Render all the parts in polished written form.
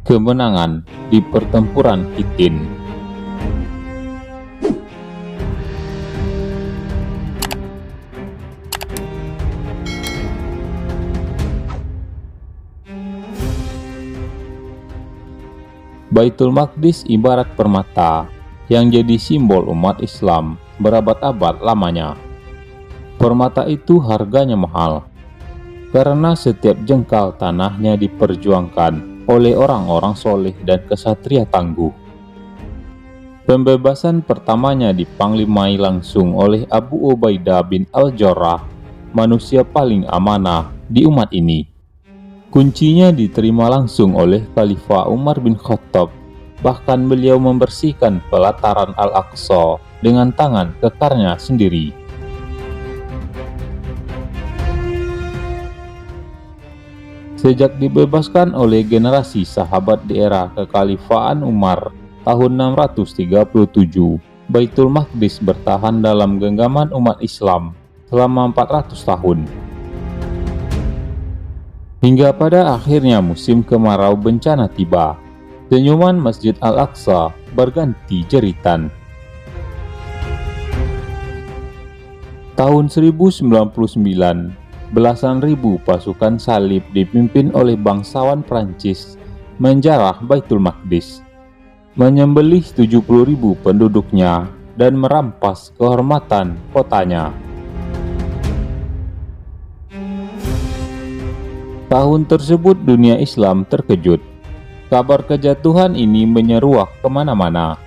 kemenangan di pertempuran Hittin. Baitul Maqdis ibarat permata yang jadi simbol umat Islam berabad-abad lamanya. Permata itu harganya mahal, karena setiap jengkal tanahnya diperjuangkan oleh orang-orang soleh dan kesatria tangguh. Pembebasan pertamanya dipanglimai langsung oleh Abu Ubaidah bin Al-Jarrah, manusia paling amanah di umat ini. Kuncinya diterima langsung oleh Khalifah Umar bin Khattab, bahkan beliau membersihkan pelataran Al-Aqsa dengan tangan kekarnya sendiri. Sejak dibebaskan oleh generasi sahabat di era kekhalifahan Umar tahun 637, Baitul Maqdis bertahan dalam genggaman umat Islam selama 400 tahun. Hingga pada akhirnya musim kemarau bencana tiba, senyuman Masjid Al-Aqsa berganti jeritan. Tahun 1099, belasan ribu pasukan salib dipimpin oleh bangsawan Prancis menjarah Baitul Maqdis, menyembelih 70.000 penduduknya dan merampas kehormatan kotanya. Tahun tersebut dunia Islam terkejut. Kabar kejatuhan ini menyeruak kemana-mana.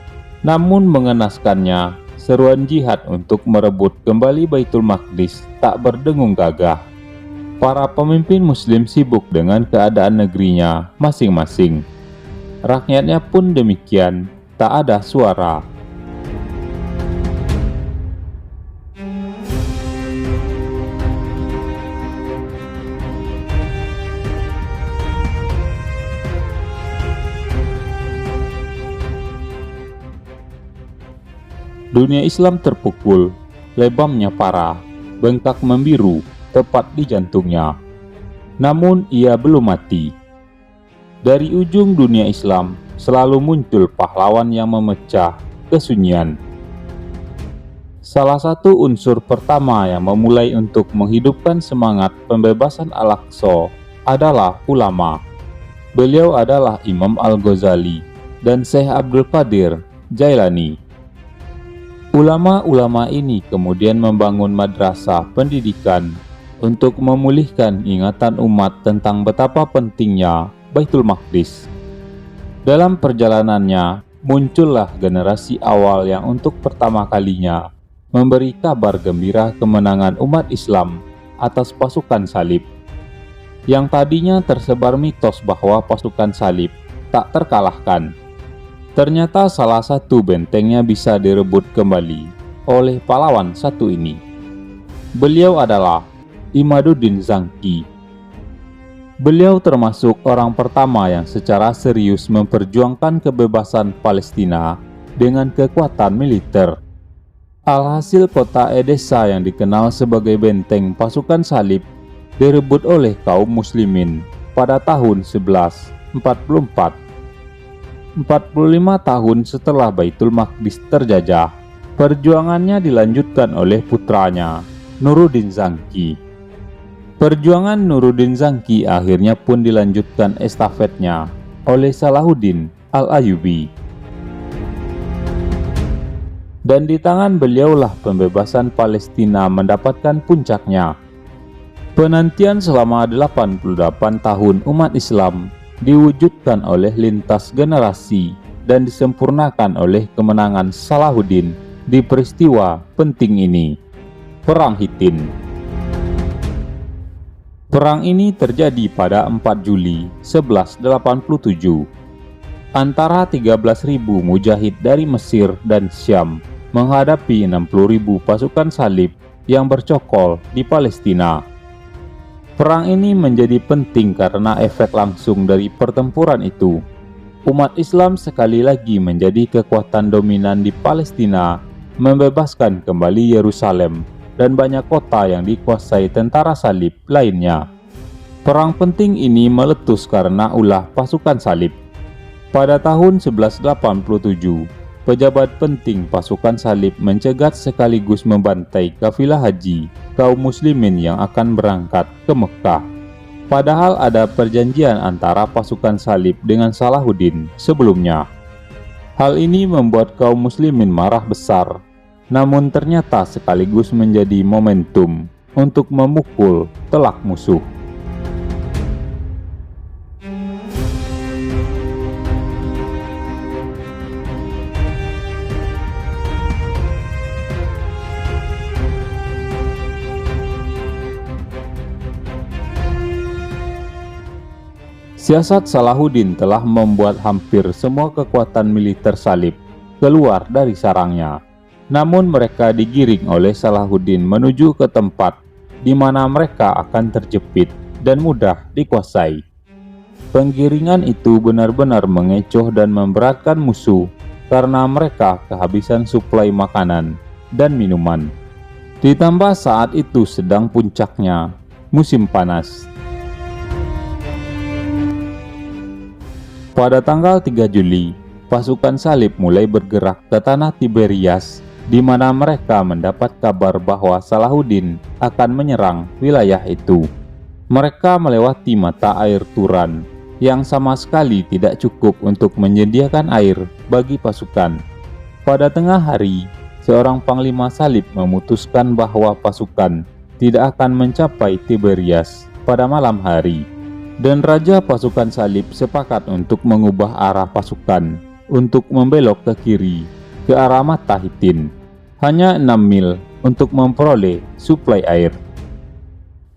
Namun mengenaskannya, seruan jihad untuk merebut kembali Baitul Maqdis tak berdengung gagah. Para pemimpin muslim sibuk dengan keadaan negerinya masing-masing. Rakyatnya pun demikian, tak ada suara. Dunia Islam terpukul, lebamnya parah, bengkak membiru tepat di jantungnya. Namun ia belum mati. Dari ujung dunia Islam selalu muncul pahlawan yang memecah kesunyian. Salah satu unsur pertama yang memulai untuk menghidupkan semangat pembebasan Al-Aqsa adalah ulama. Beliau adalah Imam Al-Ghazali dan Syekh Abdul Qadir Jailani. Ulama-ulama ini kemudian membangun madrasah pendidikan untuk memulihkan ingatan umat tentang betapa pentingnya Baitul Maqdis. Dalam perjalanannya, muncullah generasi awal yang untuk pertama kalinya memberi kabar gembira kemenangan umat Islam atas pasukan salib. Yang tadinya tersebar mitos bahwa pasukan salib tak terkalahkan. Ternyata salah satu bentengnya bisa direbut kembali oleh pahlawan satu ini. Beliau adalah Imaduddin Zangki. Beliau termasuk orang pertama yang secara serius memperjuangkan kebebasan Palestina dengan kekuatan militer. Alhasil kota Edessa yang dikenal sebagai benteng pasukan salib direbut oleh kaum muslimin pada tahun 1144. 45 tahun setelah Baitul Maqdis terjajah, perjuangannya dilanjutkan oleh putranya, Nuruddin Zangki. Perjuangan Nuruddin Zangki akhirnya pun dilanjutkan estafetnya oleh Salahuddin Al-Ayyubi. Dan di tangan beliaulah pembebasan Palestina mendapatkan puncaknya. Penantian selama 88 tahun umat Islam diwujudkan oleh lintas generasi dan disempurnakan oleh kemenangan Salahuddin di peristiwa penting ini, Perang Hittin. Perang ini terjadi pada 4 Juli 1187 antara 13.000 mujahid dari Mesir dan Syam menghadapi 60.000 pasukan salib yang bercokol di Palestina. Perang ini menjadi penting karena efek langsung dari pertempuran itu. Umat Islam sekali lagi menjadi kekuatan dominan di Palestina, membebaskan kembali Yerusalem dan banyak kota yang dikuasai tentara salib lainnya. Perang penting ini meletus karena ulah pasukan salib. Pada tahun 1187, pejabat penting pasukan salib mencegat sekaligus membantai kafilah haji kaum muslimin yang akan berangkat ke Mekah. Padahal ada perjanjian antara pasukan salib dengan Salahuddin sebelumnya. Hal ini membuat kaum muslimin marah besar, namun ternyata sekaligus menjadi momentum untuk memukul telak musuh. Siasat Salahuddin telah membuat hampir semua kekuatan militer salib keluar dari sarangnya. Namun mereka digiring oleh Salahuddin menuju ke tempat di mana mereka akan terjepit dan mudah dikuasai. Penggiringan itu benar-benar mengecoh dan memberatkan musuh karena mereka kehabisan suplai makanan dan minuman. Ditambah saat itu sedang puncaknya musim panas. Pada tanggal 3 Juli, pasukan salib mulai bergerak ke tanah Tiberias, di mana mereka mendapat kabar bahwa Salahuddin akan menyerang wilayah itu. Mereka melewati mata air Turan, yang sama sekali tidak cukup untuk menyediakan air bagi pasukan. Pada tengah hari, seorang panglima salib memutuskan bahwa pasukan tidak akan mencapai Tiberias pada malam hari. Dan Raja pasukan salib sepakat untuk mengubah arah pasukan untuk membelok ke kiri ke arah mata Hittin, hanya 6 mil untuk memperoleh suplai air.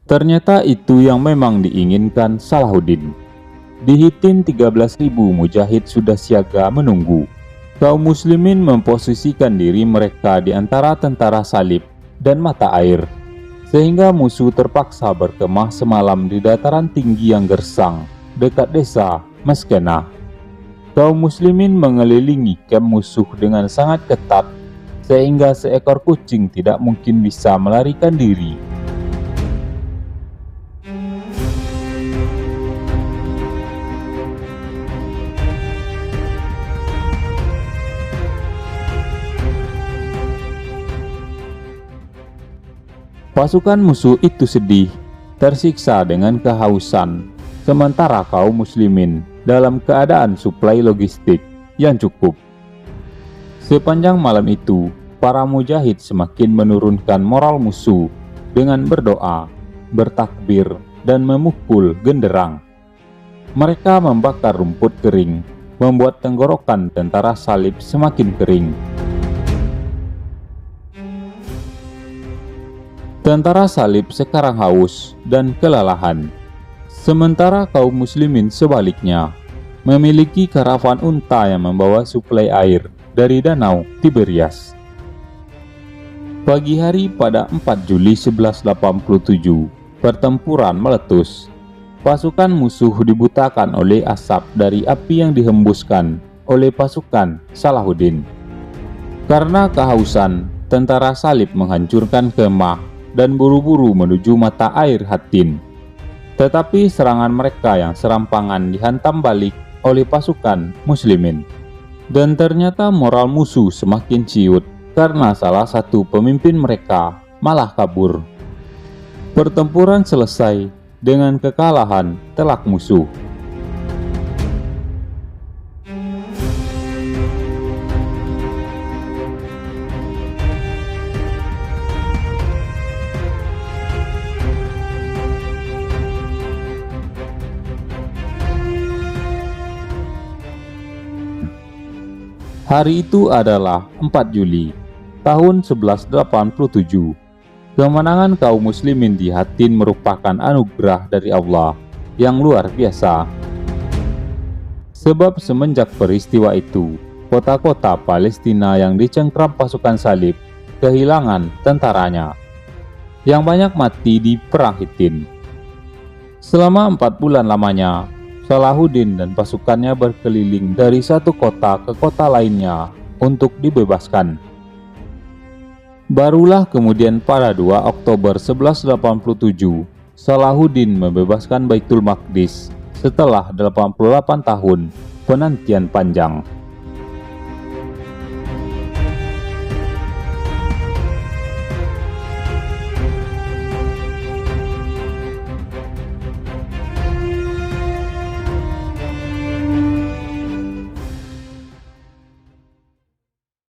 Ternyata itu yang memang diinginkan Salahuddin. Di Hittin 13.000 mujahid sudah siaga menunggu. Kaum muslimin memposisikan diri mereka di antara tentara salib dan mata air, sehingga musuh terpaksa berkemah semalam di dataran tinggi yang gersang dekat desa Meskenah. Kaum muslimin mengelilingi kamp musuh dengan sangat ketat, sehingga seekor kucing tidak mungkin bisa melarikan diri. Pasukan musuh itu sedih, tersiksa dengan kehausan, sementara kaum muslimin dalam keadaan suplai logistik yang cukup. Sepanjang malam itu, para mujahid semakin menurunkan moral musuh dengan berdoa, bertakbir, dan memukul genderang. Mereka membakar rumput kering, membuat tenggorokan tentara salib semakin kering. Tentara salib sekarang haus dan kelelahan, sementara kaum muslimin sebaliknya memiliki karavan unta yang membawa suplai air dari danau Tiberias. Pagi hari pada 4 Juli 1187, pertempuran meletus. Pasukan musuh dibutakan oleh asap dari api yang dihembuskan oleh pasukan Salahuddin. Karena kehausan, tentara salib menghancurkan kemah dan buru-buru menuju mata air Hattin. Tetapi serangan mereka yang serampangan dihantam balik oleh pasukan muslimin. Dan ternyata moral musuh semakin ciut karena salah satu pemimpin mereka malah kabur. Pertempuran selesai dengan kekalahan telak musuh. Hari itu adalah 4 Juli tahun 1187. Kemenangan kaum muslimin di Hattin merupakan anugerah dari Allah yang luar biasa. Sebab semenjak peristiwa itu, kota-kota Palestina yang dicengkram pasukan salib kehilangan tentaranya, yang banyak mati di perang Hittin. Selama 4 bulan lamanya, Salahuddin dan pasukannya berkeliling dari satu kota ke kota lainnya untuk dibebaskan. Barulah kemudian pada 2 Oktober 1187, Salahuddin membebaskan Baitul Maqdis setelah 88 tahun penantian panjang.